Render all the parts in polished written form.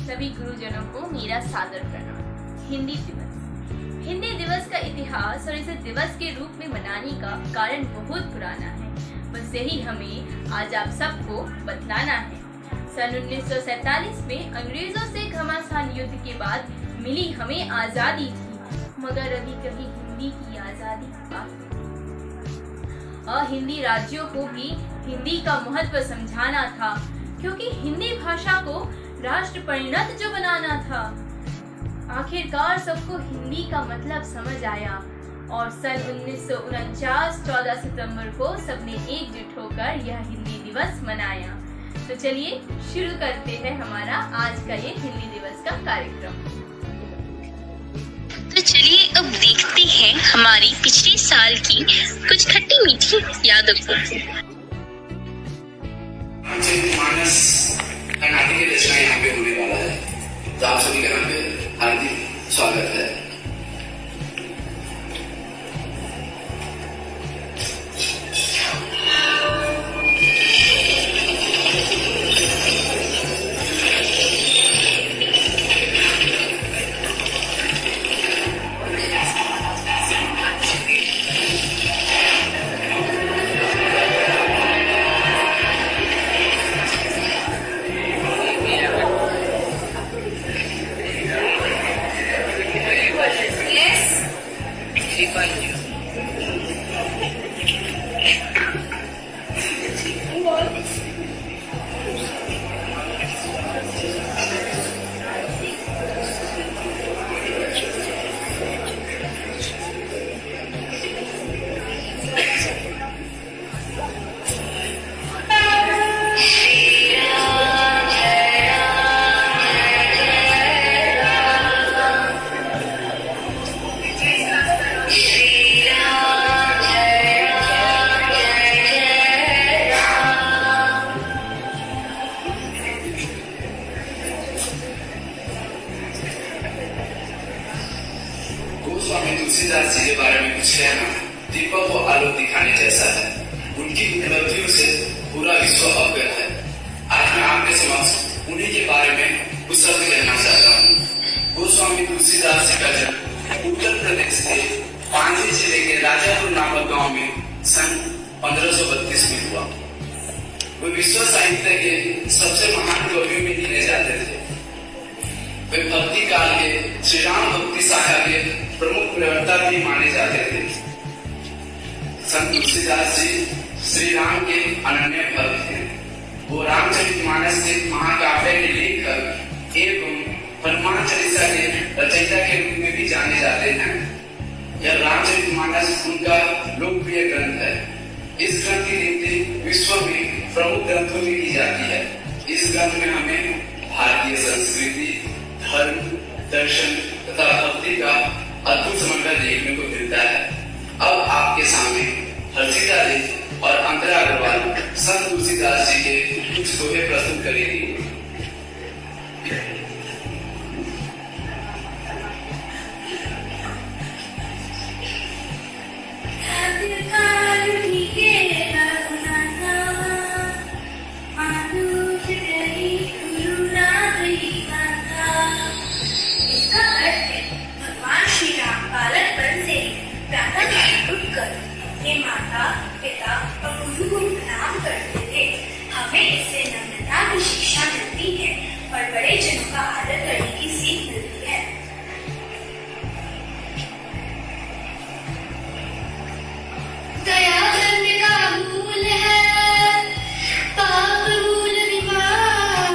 सभी गुरुजनों को मेरा सादर प्रणाम। हिंदी दिवस। हिंदी दिवस का इतिहास और इसे दिवस के रूप में मनाने का कारण बहुत पुराना है, बस यही हमें आज आप सबको बतलाना है। सन 1947 में अंग्रेजों से घमासान युद्ध के बाद मिली हमें आजादी थी, मगर अभी कभी हिंदी की आजादी हिंदी राज्यों को भी हिंदी का महत्व समझाना था, क्योंकि हिंदी भाषा को राष्ट्र परिणत जो बनाना था। आखिरकार सबको हिंदी का मतलब समझ आया और सन 1949 14 सितंबर को सबने एकजुट होकर यह हिंदी दिवस मनाया। तो चलिए शुरू करते हैं हमारा आज का ये हिंदी दिवस का कार्यक्रम। तो चलिए अब देखते हैं हमारी पिछले साल की कुछ खट्टी मीठी यादों को। मानस का नाट्य की रचना यहाँ पे होने वाला है, तो आप सभी का यहाँ पे हार्दिक स्वागत है। स्वामी तुलसीदास जी के बारे में कुछ कहना दीपक को आलोक दिखाने जैसा है। उनकी उपलब्धियों से पूरा विश्व अवगत है। आज मैं आपके समक्ष उन्हीं के बारे में कुछ शब्द कहना चाहता हूँ। गोस्वामी तुलसीदास जी का जन्म उत्तर प्रदेश के पांजी जिले के राजापुर नामक गांव में सन 1532 में हुआ। वे विश्व साहित्य के सबसे महान कवियों में गिने जाते थे। वे भक्ति काल के श्री राम भक्ति शाखा के प्रमुख प्रवक्ता भी माने जाते थे। संत तुलसीदास जी श्री राम के अनन्य भक्त थे। वो रामचरितमानस के महाकाव्य के लेखक एवं हनुमान चालीसा के रचयिता के रूप में भी जाने जाते हैं। यह रामचरितमानस उनका लोकप्रिय ग्रंथ है। इस ग्रंथ की गिनती विश्व में प्रमुख ग्रंथों में की जाती है। इस ग्रंथ में हमें भारतीय संस्कृति, धर्म, दर्शन तथा भक्ति का अद्भुत समन्वय देखने को मिलता है। अब आपके सामने हर्षिता जी और अंतरा अग्रवाल संत तुलसीदास जी के कुछ दोहे प्रस्तुत करेंगी। माता पिता और गुरु को प्रणाम करते थे। हमें इससे नम्रता की शिक्षा मिलती है और बड़े जनों का आदर करने की सीख मिलती है। दया धर्म का मूल है, पाप मूल विवाह।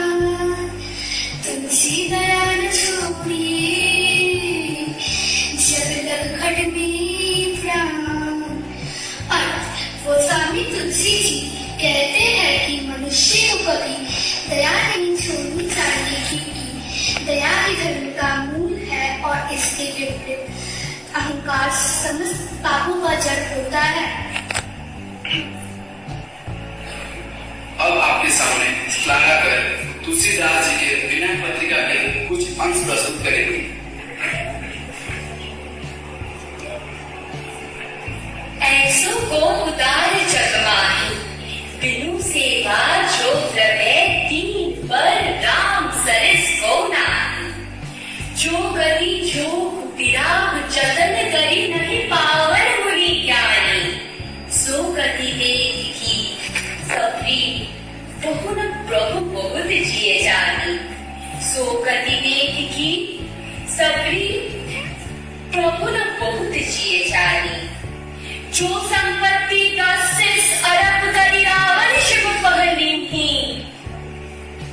तुलसी दया न छोड़िए, जब तक घट में प्राण। गोस्वामी तुलसी जी कहते हैं कि मनुष्य को कभी दया नहीं छोड़नी चाहिए, क्योंकि दया ही धर्म का मूल है और इसके विपरीत अहंकार समस्त पापों का जड़ होता है। अब आपके सामने श्लाघा कर तुलसीदास जी के विनय पत्रिका के कुछ अंश प्रस्तुत करेंगे। ऐसो को उतार जगमाही, बिनु सेवा जो द्रवे दीन पर राम सरिस को ना। सो कति देख की सगरी प्रभु न बहुत जिए जानी। जो संपत्ति 10 अरब करी रावण शिव पहली थी।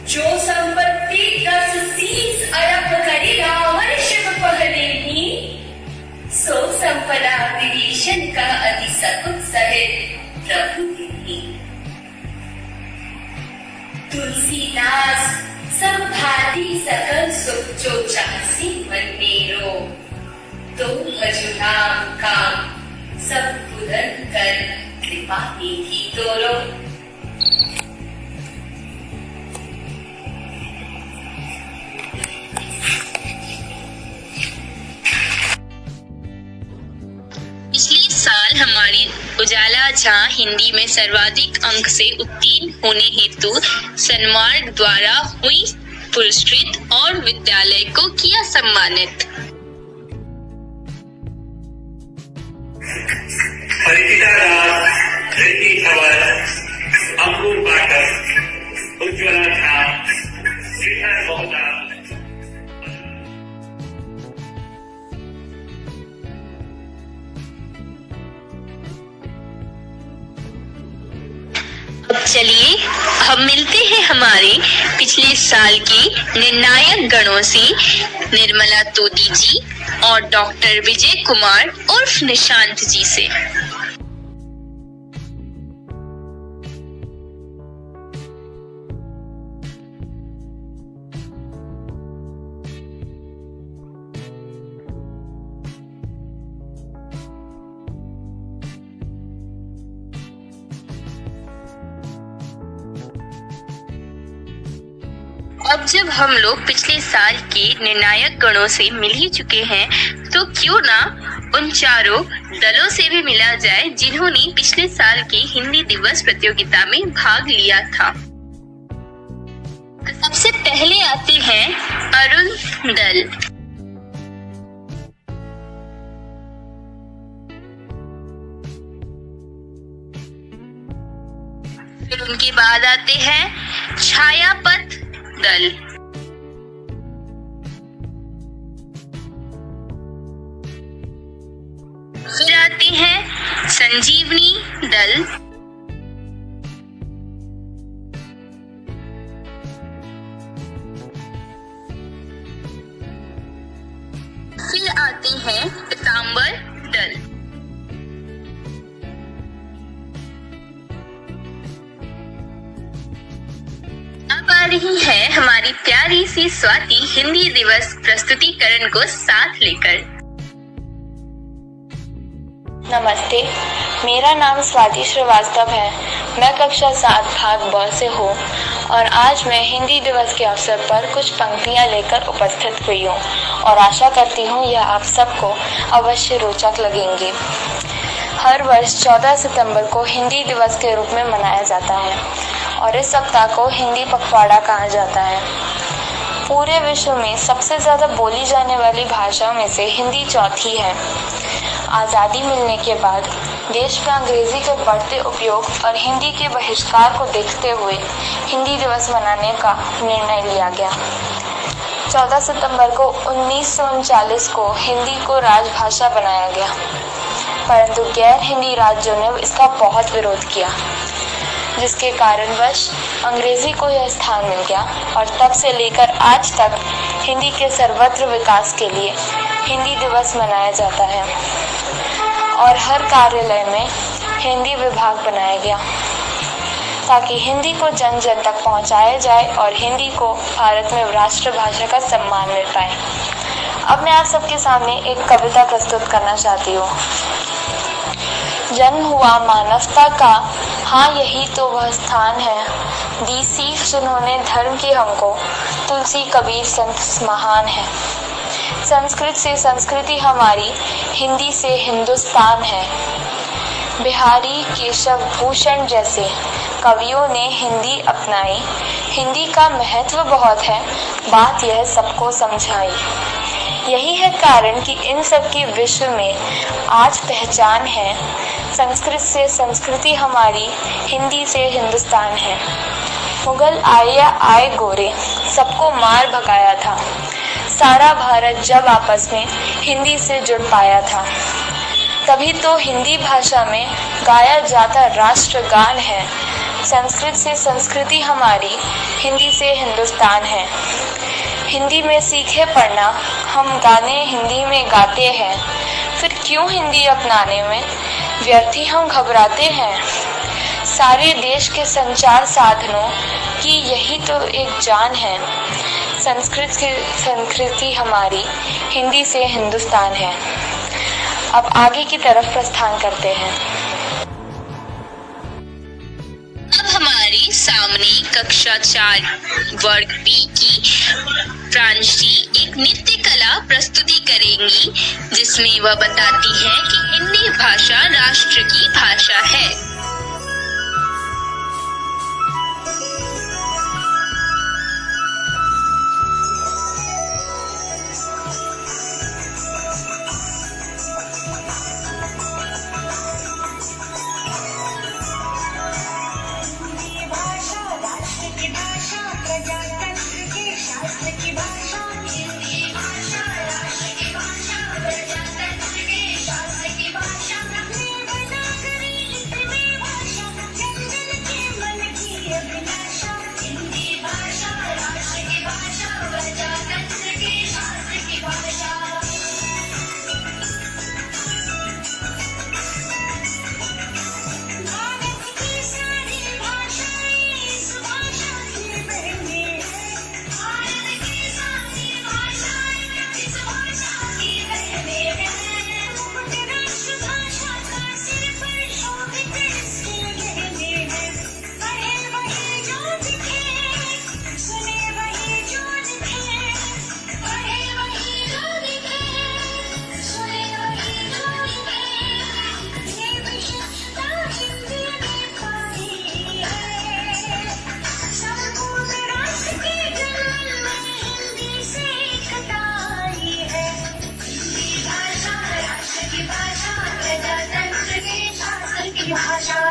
जो संपत्ति 10 अरब करी रावण शिव पहले थी। सो संपदा विभीषण का अति सकुत सहित प्रभु की थी। तुलसीदास सब भांति सकल सुख जो चाहसी मन मेरो। तो भजुनाम काम सब पूरन कर कृपा निधि तोरो। पिछले साल हमारी उजाला झां हिंदी में सर्वाधिक अंक से उत्तीर्ण होने हेतु सन्मार्ग द्वारा हुई पुरस्कृत और विद्यालय को किया सम्मानित। परिचिता दास, रिद्धि धवल, अंकुर पाठक, उज्ज्वला झा, कृष्ण मोहता। अब चलिए हम मिलते हैं हमारे पिछले साल की निर्णायक गणों से निर्मला तोती जी और डॉक्टर विजय कुमार उर्फ निशांत जी से। अब जब हम लोग पिछले साल के निर्णायक गणों से मिल ही चुके हैं, तो क्यों ना उन चारों दलों से भी मिला जाए जिन्होंने पिछले साल की हिंदी दिवस प्रतियोगिता में भाग लिया था। तो सबसे पहले आते हैं अरुण दल। फिर उनके बाद आते हैं छायापथ दल। फिर आते हैं संजीवनी दल। फिर आते हैं पीताम्बर दल। अब आ रही है हमारी प्यारी सी स्वाति हिंदी दिवस प्रस्तुतिकरण को साथ लेकर। नमस्ते, मेरा नाम स्वाति श्रीवास्तव है। मैं कक्षा 7 भाग ब से हूँ और आज मैं हिंदी दिवस के अवसर पर कुछ पंक्तियाँ लेकर उपस्थित हुई हूँ और आशा करती हूँ यह आप सबको अवश्य रोचक लगेंगी। हर वर्ष 14 सितंबर को हिंदी दिवस के रूप में मनाया जाता है और इस सप्ताह को हिंदी पखवाड़ा कहा जाता है। पूरे विश्व में सबसे ज़्यादा बोली जाने वाली भाषाओं में से हिंदी चौथी है। आज़ादी मिलने के बाद देश में अंग्रेजी के बढ़ते उपयोग और हिंदी के बहिष्कार को देखते हुए हिंदी दिवस मनाने का निर्णय लिया गया। 14 सितंबर को 1939 को हिंदी को राजभाषा बनाया गया, परंतु गैर हिंदी राज्यों ने इसका बहुत विरोध किया, जिसके कारणवश अंग्रेजी को यह स्थान मिल गया और तब से लेकर आज तक हिंदी के सर्वत्र विकास के लिए हिंदी दिवस मनाया जाता है और हर कार्यालय में हिंदी विभाग बनाया गया ताकि हिंदी को जन जन तक पहुंचाया जाए और हिंदी को भारत में राष्ट्रभाषा का सम्मान मिल पाए। अब मैं आप सबके सामने एक कविता प्रस्तुत करना चाहती हूँ। जन्म हुआ मानवता का, हाँ यही तो वह स्थान है, दी सीख जिन्होंने धर्म की हमको, तुलसी कबीर संत महान है। संस्कृत से संस्कृति हमारी, हिंदी से हिंदुस्तान है। बिहारी केशव भूषण जैसे कवियों ने हिंदी अपनाई, हिंदी का महत्व बहुत है, बात यह सबको समझाई। यही है कारण कि इन सब की विश्व में आज पहचान है। संस्कृत से संस्कृति हमारी, हिंदी से हिंदुस्तान है। मुगल आए गोरे सबको मार भगाया था। सारा भारत जब आपस में हिंदी से जुड़ पाया था, तभी तो हिंदी भाषा में गाया जाता राष्ट्रगान है। संस्कृत से संस्कृति हमारी, हिंदी से हिंदुस्तान है। हिंदी में सीखे पढ़ना, हम गाने हिंदी में गाते हैं, फिर क्यों हिंदी अपनाने में व्यर्थ ही हम घबराते हैं। सारे देश के संचार साधनों की यही तो एक जान है। संस्कृत से संस्कृति हमारी, हिंदी से हिंदुस्तान है। अब आगे की तरफ प्रस्थान करते हैं। अब हमारे सामने कक्षा 4 वर्ग बी की प्रांशी एक नृत्य कला प्रस्तुति करेंगी, जिसमें वह बताती है कि हिंदी भाषा राष्ट्र की भाषा है। भाषा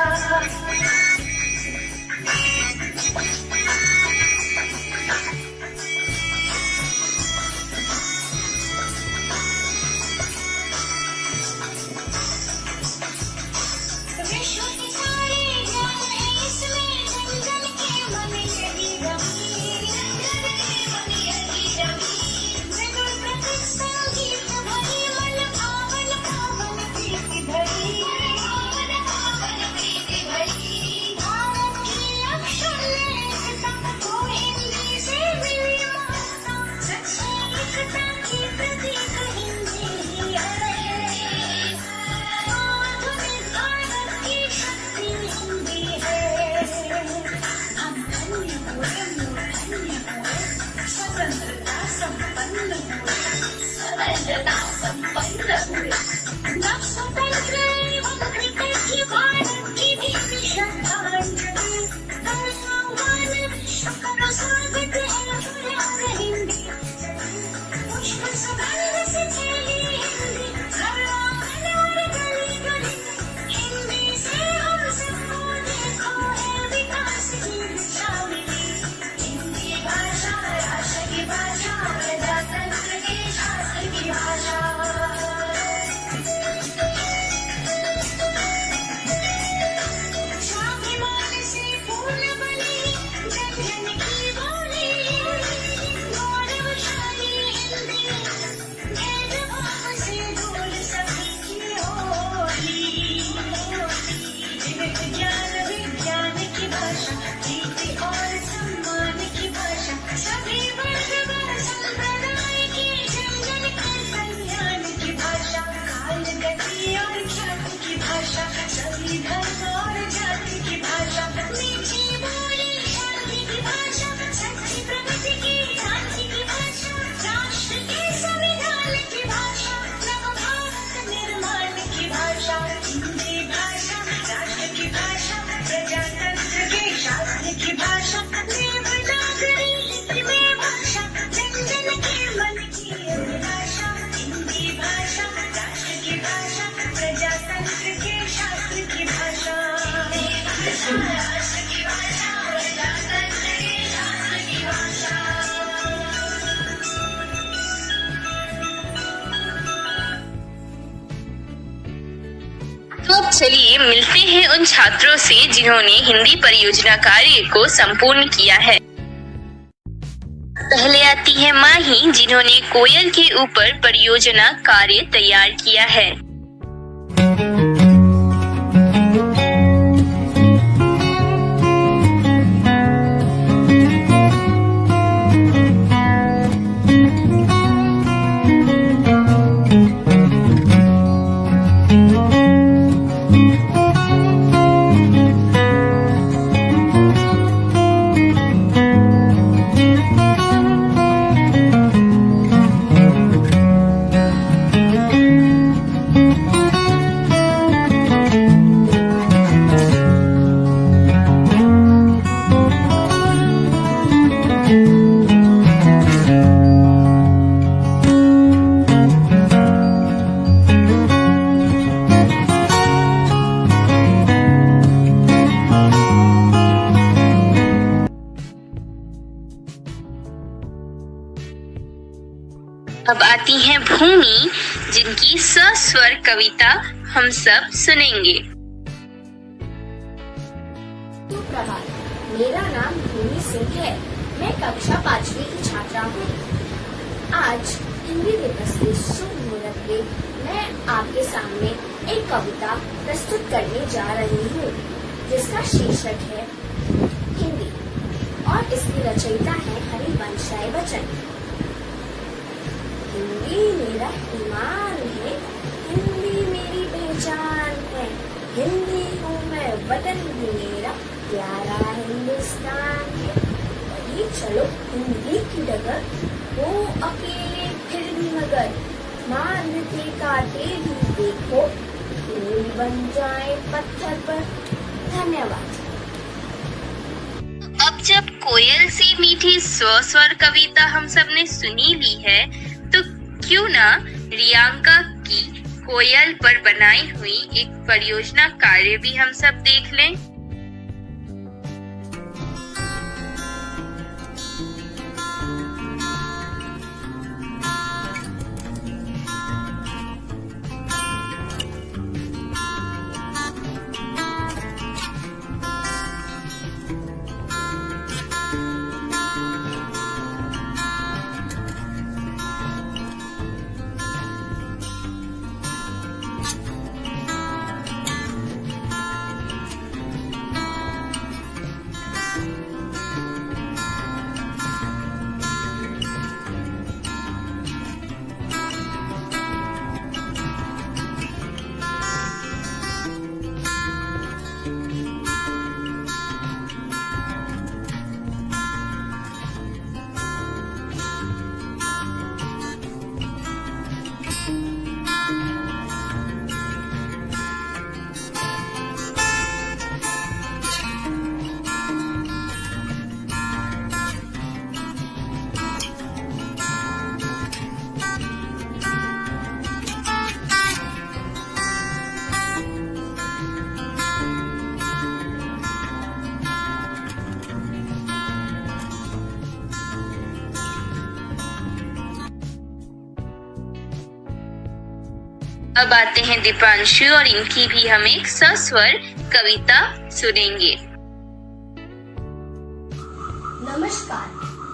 चलिए मिलते हैं उन छात्रों से जिन्होंने हिंदी परियोजना कार्य को संपूर्ण किया है। पहले आती है माही, जिन्होंने कोयल के ऊपर परियोजना कार्य तैयार किया है। अब आती हैं भूमि, जिनकी सस्वर कविता हम सब सुनेंगे। सुप्रभात, मेरा नाम भूमि सिंह है। मैं कक्षा 5वीं की छात्रा हूँ। आज हिंदी दिवस के शुभ मुहूर्त पे मैं आपके सामने एक कविता प्रस्तुत करने जा रही हूँ, जिसका शीर्षक है हिंदी और इसकी रचयिता है हरिवंश राय बच्चन। हिंदी मेरा ईमान है, हिंदी मेरी पहचान है, हिंदी हूँ मैं, वतन भी मेरा प्यारा हिंदुस्तान है। वही चलो हिंदी की डगर, वो अकेले फिर भी मगर, मार्ग के कांटे भी देखो, फूल बन जाए पत्थर पर। धन्यवाद। अब जब कोयल सी मीठी स्वर कविता हम सब ने सुनी ली है, तो क्यों ना रियांका की कोयल पर बनाई हुई एक परियोजना कार्य भी हम सब देख लें। अब आते हैं दीपांशु, और इनकी भी हम एक सस्वर कविता सुनेंगे। नमस्कार,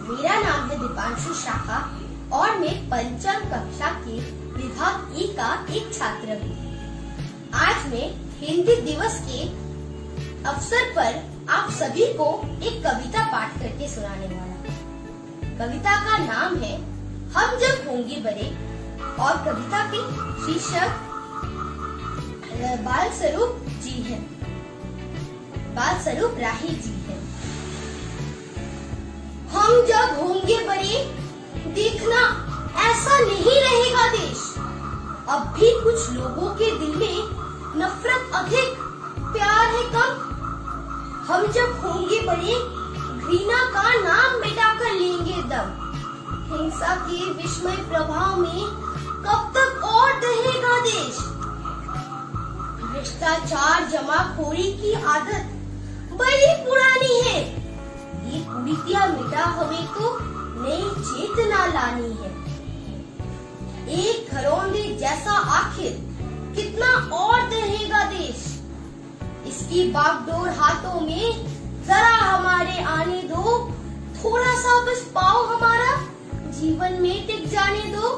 मेरा नाम है दीपांशु शाखा और मैं पंचम कक्षा के विभाग ई का एक छात्र हूँ। आज मैं हिंदी दिवस के अवसर पर आप सभी को एक कविता पाठ करके सुनाने वाला हूँ। कविता का नाम है हम जब होंगे बड़े, और कविता के शीर्षक बाल स्वरूप जी है, बाल स्वरूप राही जी है। हम जब होंगे बड़े, देखना ऐसा नहीं रहेगा देश। अब भी कुछ लोगों के दिल में नफरत अधिक, प्यार है कम। हम जब होंगे बड़े, घृणा का नाम मिटा कर लेंगे दम। हिंसा के विस्मय प्रभाव में कब तक और रहेगा देश। भ्रष्टाचार जमाखोरी की आदत बड़ी पुरानी है। ये कुरीतियां मिटा हमें तो नई चेतना लानी है। एक घरौंदे जैसा आखिर कितना और रहेगा देश। इसकी बागडोर हाथों में जरा हमारे आने दो, थोड़ा सा बस पाँव हमारा जीवन में टिक जाने दो।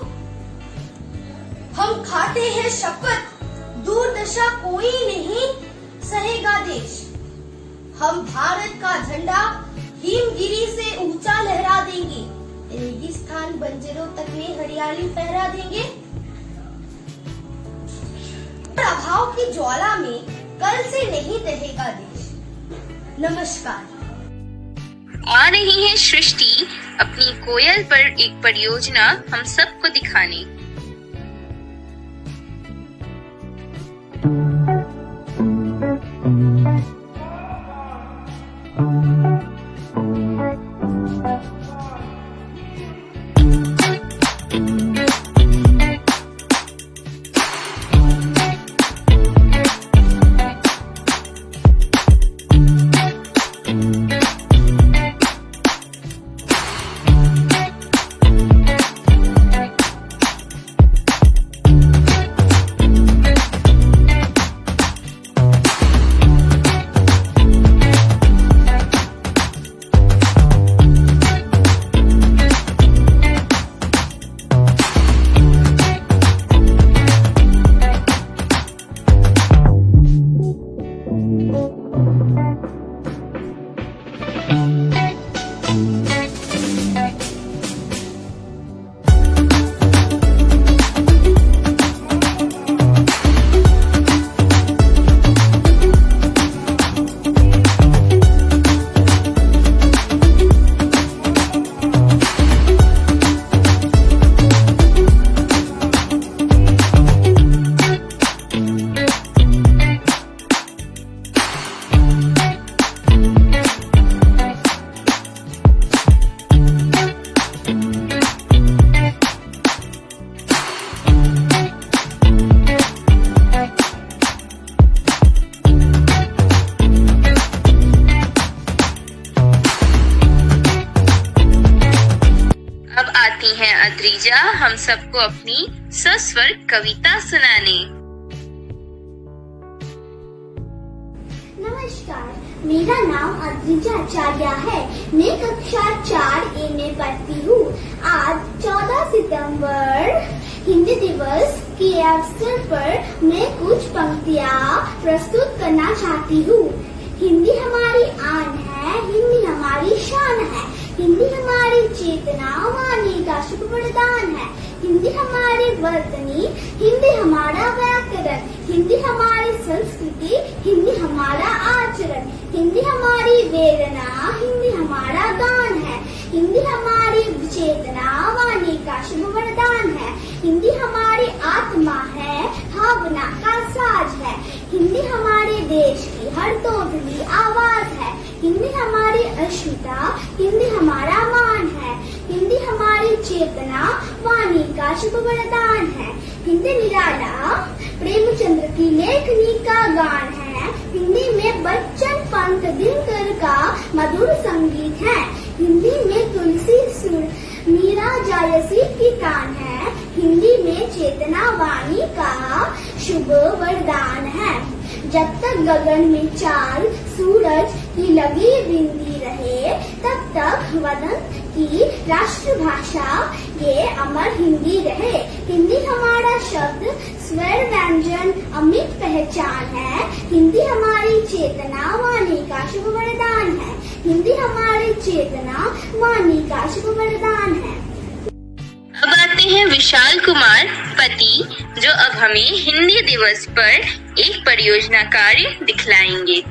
हम खाते हैं शपथ, दुर्दशा कोई नहीं सहेगा देश। हम भारत का झंडा हिमगिरी से ऊंचा लहरा देंगे, रेगिस्तान बंजरों तक में हरियाली फहरा देंगे। प्रभाव की ज्वाला में कल से नहीं दहेगा देश। नमस्कार। आ रही है सृष्टि अपनी कोयल पर एक परियोजना हम सबको दिखाने। अद्रिजा हम सबको अपनी सस्वर कविता सुनाने। नमस्कार, मेरा नाम अद्रिजा आचार्य है। मैं कक्षा 4A में पढ़ती हूँ। आज 14 सितंबर हिंदी दिवस के अवसर पर मैं कुछ पंक्तियाँ प्रस्तुत करना चाहती हूँ। हिंदी हमारी आन है, हिंदी हमारी शान है, हिंदी हमारी चेतना वाणी का शुभ वरदान है। हिंदी हमारी वर्तनी, हिंदी हमारा व्याकरण, हिंदी हमारी संस्कृति, हिंदी हमारा आचरण, हिंदी हमारी वेदना, हिंदी हमारा गान है। हिंदी हमारी चेतना वाणी का शुभ वरदान है। हिंदी हमारी आत्मा है, भावना का साज है। हिंदी हमारे देश की हर तोड़नी आवाज है। हिंदी हमारी अस्मिता, हिंदी हमारा मान है। हिंदी हमारी चेतना वाणी का शुभ वरदान है। हिंदी निराला प्रेमचंद्र की लेखनी का गान है। हिंदी में बच्चन पंत दिनकर का मधुर संगीत है। हिंदी में तुलसी सुर मीरा जायसी की तान है। हिंदी में चेतना वाणी का शुभ वरदान है। जब तक गगन में चांद सूरज की लगी बिंदी रहे, तब तक वतन की राष्ट्रभाषा ये अमर हिंदी रहे। हिंदी हमारा शब्द स्वर व्यंजन अमिट पहचान है। हिंदी हमारी चेतना वाणी का शुभ वरदान है। हिंदी हमारी चेतना वाणी का शुभ वरदान है। अब आते हैं विशाल कुमार पति, जो अब हमें हिंदी दिवस पर एक परियोजना कार्य दिखलाएंगे।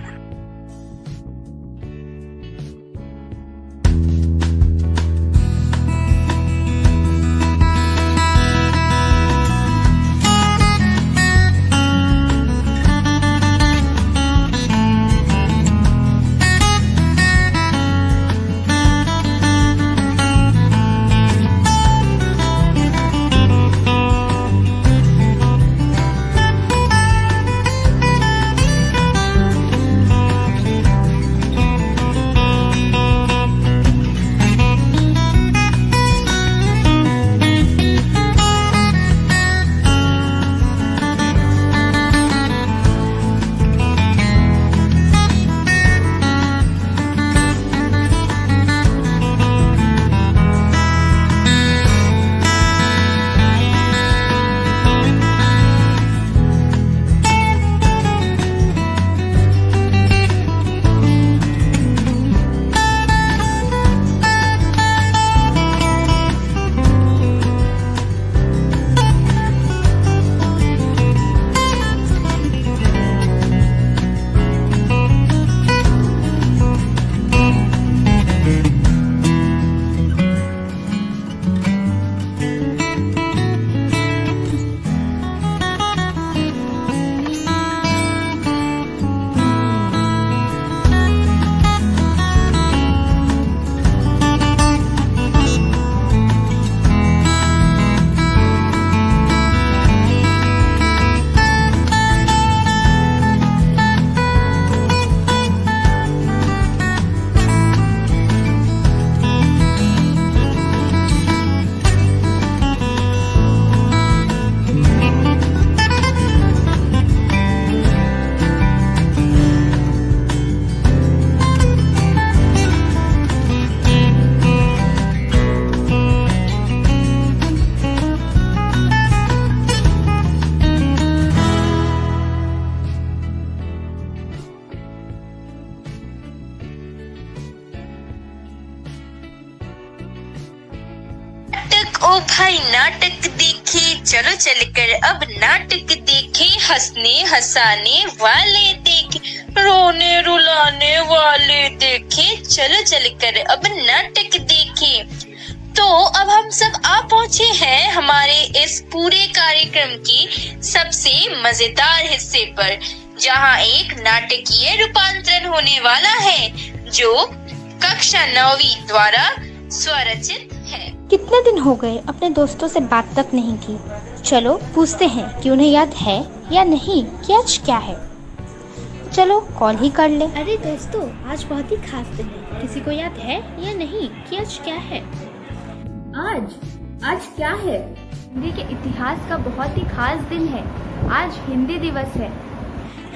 ओ भाई नाटक देखे, चलो चलकर अब नाटक देखे, हंसने हंसाने वाले देखे, रोने रुलाने वाले देखे, चलो चलकर अब नाटक देखे। तो अब हम सब आ पहुँचे हैं हमारे इस पूरे कार्यक्रम की सबसे मजेदार हिस्से पर, जहाँ एक नाटकीय रूपांतरण होने वाला है जो कक्षा 9वीं द्वारा स्वरचित है। कितने दिन हो गए अपने दोस्तों से बात तक नहीं की। चलो पूछते हैं कि उन्हें याद है या नहीं कि आज क्या है। चलो कॉल ही कर ले। अरे दोस्तों, आज बहुत ही खास दिन है। किसी को याद है या नहीं कि आज क्या है? आज क्या है? हिंदी के इतिहास का बहुत ही खास दिन है। आज हिंदी दिवस है।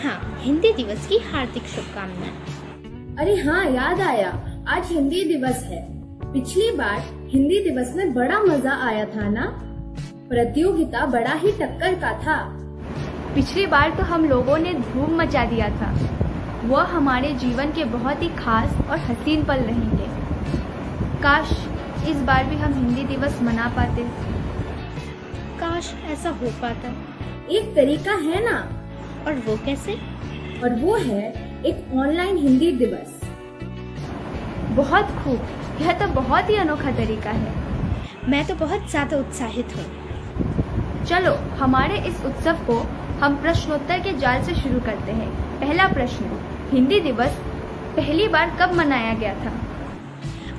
हाँ, हिंदी दिवस की हार्दिक शुभकामनाएं। अरे हाँ, याद आया, आज हिंदी दिवस है। पिछली बार हिंदी दिवस में बड़ा मजा आया था ना? प्रतियोगिता बड़ा ही टक्कर का था। पिछली बार तो हम लोगों ने धूम मचा दिया था। वह हमारे जीवन के बहुत ही खास और हसीन पल रहेंगे। काश इस बार भी हम हिंदी दिवस मना पाते। काश ऐसा हो पाता। एक तरीका है ना। और वो कैसे? और वो है एक ऑनलाइन हिंदी दिवस। बहुत खूब, यह तो बहुत ही अनोखा तरीका है। मैं तो बहुत ज्यादा उत्साहित हूँ। चलो हमारे इस उत्सव को हम प्रश्नोत्तर के जाल से शुरू करते हैं। पहला प्रश्न, हिंदी दिवस पहली बार कब मनाया गया था?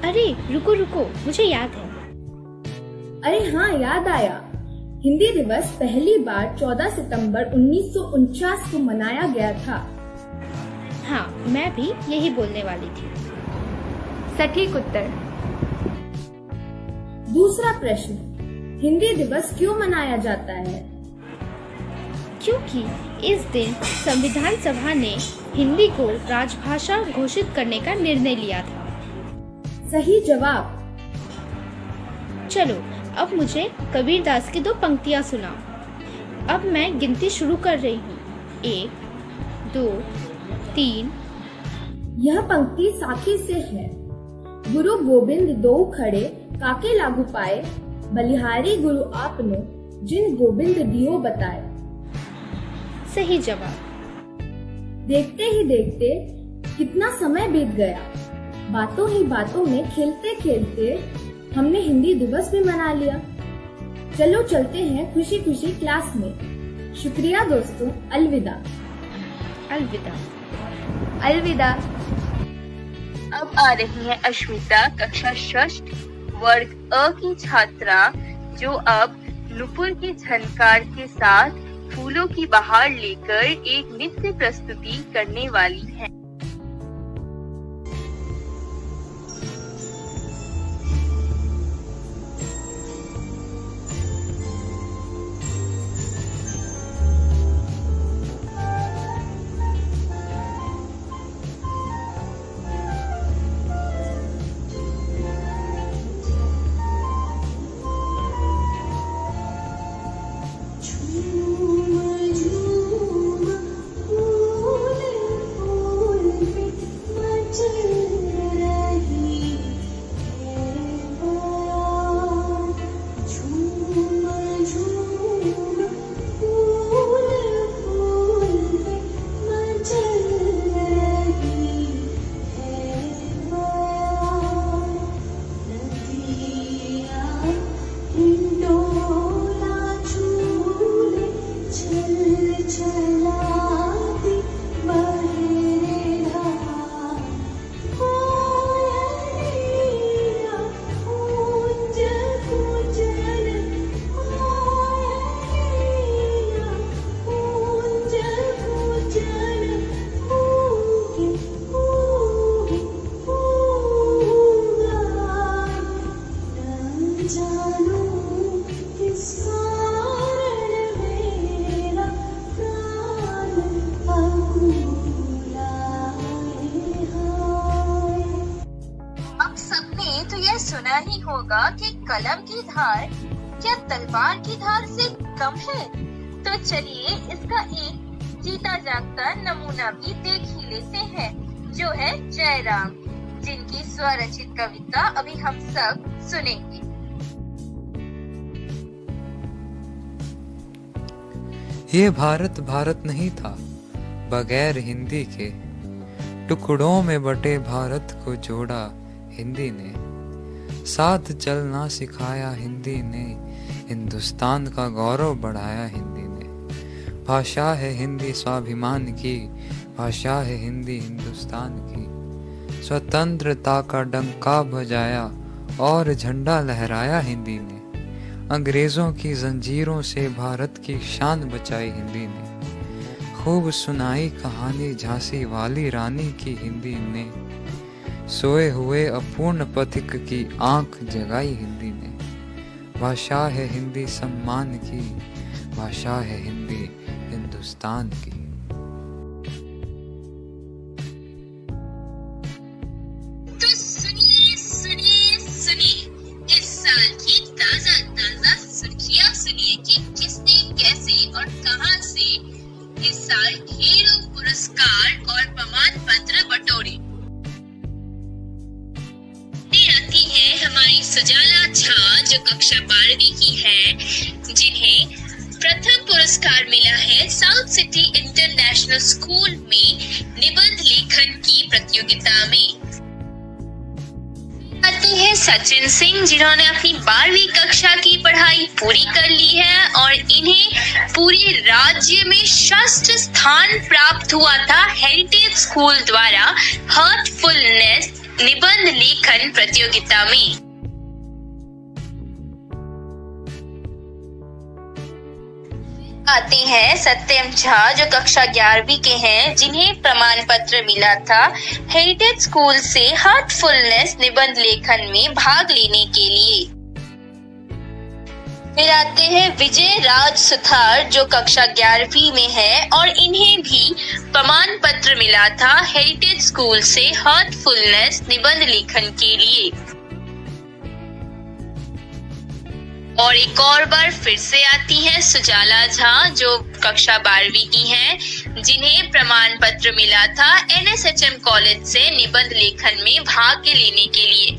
अरे रुको, मुझे याद है। अरे हाँ, याद आया। हिंदी दिवस पहली बार 14 सितंबर 1949 को मनाया गया था। हाँ, मैं भी यही बोलने वाली थी। सटीक उत्तर। दूसरा प्रश्न, हिंदी दिवस क्यों मनाया जाता है? क्योंकि इस दिन संविधान सभा ने हिंदी को राजभाषा घोषित करने का निर्णय लिया था। सही जवाब। चलो अब मुझे कबीरदास की 2 पंक्तियां सुनाओ। अब मैं गिनती शुरू कर रही हूँ। 1, 2, 3। यह पंक्ति साखी से है। गुरु गोबिंद दो खड़े, काके लागू पाए, बलिहारी गुरु आपनो, जिन गोबिंद दियो बताए। सही जवाब। देखते ही देखते कितना समय बीत गया। बातों ही बातों में खेलते खेलते हमने हिंदी दिवस भी मना लिया। चलो चलते हैं खुशी खुशी क्लास में। शुक्रिया दोस्तों, अलविदा। अलविदा। अलविदा। अब आ रही है अश्मिता, कक्षा 6 वर्ग अ की छात्रा, जो अब नुपुर की झनकार के साथ फूलों की बहार लेकर एक नृत्य प्रस्तुति करने वाली है। सुना ही होगा कि कलम की धार क्या तलवार की धार से कम है। तो चलिए इसका एक जीता जागता नमूना भी देख ही लेते हैं, जो है जयराम, जिनकी स्वरचित कविता अभी हम सब सुनेंगे। ये भारत भारत नहीं था बगैर हिंदी के, टुकड़ों में बटे भारत को जोड़ा हिंदी ने, साथ चलना सिखाया हिंदी ने, हिंदुस्तान का गौरव बढ़ाया हिंदी ने। भाषा है हिंदी स्वाभिमान की, भाषा है हिंदी हिंदुस्तान की, स्वतंत्रता का डंका बजाया और झंडा लहराया हिंदी ने, अंग्रेजों की जंजीरों से भारत की शान बचाई हिंदी ने, खूब सुनाई कहानी झांसी वाली रानी की हिंदी ने, सोए हुए अपूर्ण पथिक की आंख जगाई हिंदी ने। भाषा है हिंदी सम्मान की, भाषा है हिंदी हिंदुस्तान की। तो सुनिए सुनिए सुनिए इस साल की ताजा ताजा सुर्खियां सुनिए कि किसने कैसे और कहां से इस साल हीरो पुरस्कार और प्रमाण पत्र बटोरे। आती है हमारी सुजाला झा जो कक्षा 12वीं की है, जिन्हें प्रथम पुरस्कार मिला है साउथ सिटी इंटरनेशनल स्कूल में निबंध लेखन की प्रतियोगिता में। आते हैं सचिन सिंह जिन्होंने अपनी 12वीं कक्षा की पढ़ाई पूरी कर ली है और इन्हें पूरे राज्य में षष्ठ स्थान प्राप्त हुआ था हेरिटेज स्कूल द्वारा हार्टफुलनेस निबंध लेखन प्रतियोगिता में। आते हैं सत्यम झा जो कक्षा 11वीं के हैं, जिन्हें प्रमाण पत्र मिला था हेरिटेज स्कूल से हार्टफुलनेस निबंध लेखन में भाग लेने के लिए। फिर आते हैं विजय राज सुथार जो कक्षा 11वीं में है और इन्हें भी प्रमाण पत्र मिला था हेरिटेज स्कूल से हार्टफुलनेस निबंध लेखन के लिए। और एक और बार फिर से आती है सुजाला झा जो कक्षा 12वीं की हैं, जिन्हें प्रमाण पत्र मिला था NSHM कॉलेज से निबंध लेखन में भाग लेने के लिए।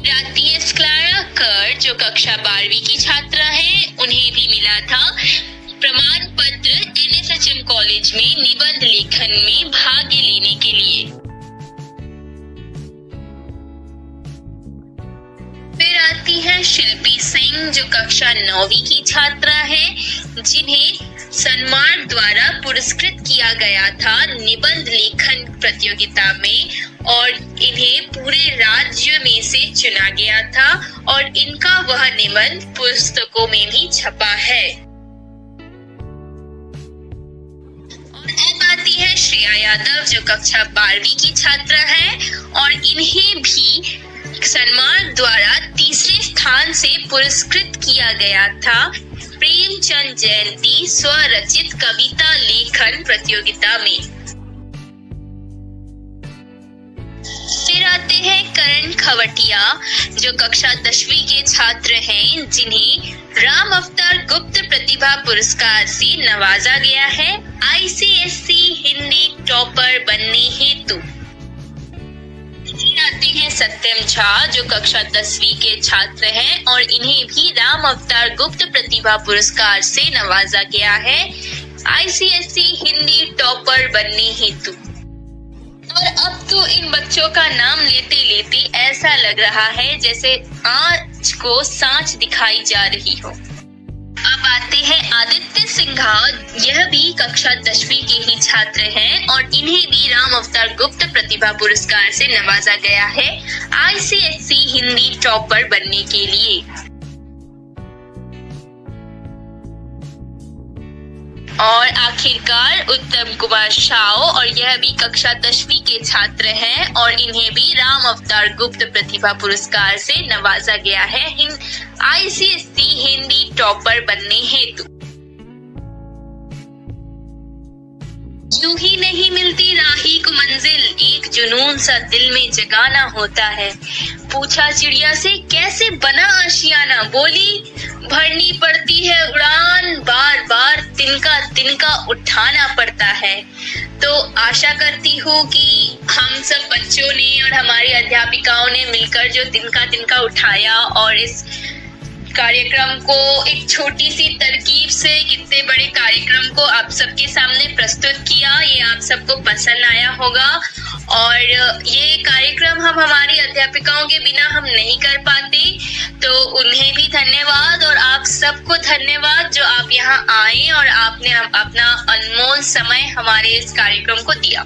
आती है क्लारा कर जो कक्षा 12वीं की छात्रा हैं, उन्हें भी मिला था प्रमाण पत्र NSHM कॉलेज में निबंध लेखन में भाग लेने के लिए। फिर आती है शिल्पी सिंह जो कक्षा 9वीं की छात्रा है, जिन्हें सन्मार्ग द्वारा पुरस्कृत किया गया था निबंध लेखन प्रतियोगिता में और इन्हें पूरे राज्य में से चुना गया था और इनका वह निबंध पुस्तकों में भी छपा है। और अब आती है श्रेया यादव जो कक्षा 12वीं की छात्रा है और इन्हें भी सन्मार्ग द्वारा तीसरे स्थान से पुरस्कृत किया गया था प्रेमचंद जयंती स्वरचित कविता लेखन प्रतियोगिता में। फिर आते हैं करण खवटिया जो कक्षा 10वीं के छात्र हैं, जिन्हें राम अवतार गुप्त प्रतिभा पुरस्कार से नवाजा गया है ICSE हिंदी टॉपर बनने हेतु। आते हैं सत्यम झा जो कक्षा 10वीं के छात्र हैं और इन्हें भी राम अवतार गुप्त प्रतिभा पुरस्कार से नवाजा गया है ICSE हिंदी टॉपर बनने हेतु। और अब तो इन बच्चों का नाम लेते लेते ऐसा लग रहा है जैसे आँच को सांच दिखाई जा रही हो। अब आते हैं आदित्य सिंघा, यह भी कक्षा 10वीं के ही छात्र हैं और इन्हें भी राम अवतार गुप्त प्रतिभा पुरस्कार से नवाजा गया है ICSE हिंदी टॉपर बनने के लिए। और आखिरकार उत्तम कुमार शाह, और यह भी कक्षा 10वीं के छात्र हैं और इन्हें भी राम अवतार गुप्त प्रतिभा पुरस्कार से नवाजा गया है ICSE हिंदी टॉपर बनने हेतु। यूं ही नहीं मिलती राही को मंजिल, एक जुनून सा दिल में जगाना होता है। पूछा चिड़िया से कैसे बना आशियाना, बोली भरनी पड़ती है उड़ान, बार बार तिनका तिनका उठाना पड़ता है। तो आशा करती हूँ कि हम सब बच्चों ने और हमारी अध्यापिकाओं ने मिलकर जो तिनका तिनका उठाया और इस कार्यक्रम को एक छोटी सी तरकीब से इतने बड़े कार्यक्रम को आप सबके सामने प्रस्तुत किया। ये आप सबको पसंद आया होगा और ये कार्यक्रम हम हमारी अध्यापिकाओं के बिना हम नहीं कर पाते, तो उन्हें भी धन्यवाद और आप सबको धन्यवाद जो आप यहाँ आए और आपने अपना अनमोल समय हमारे इस कार्यक्रम को दिया।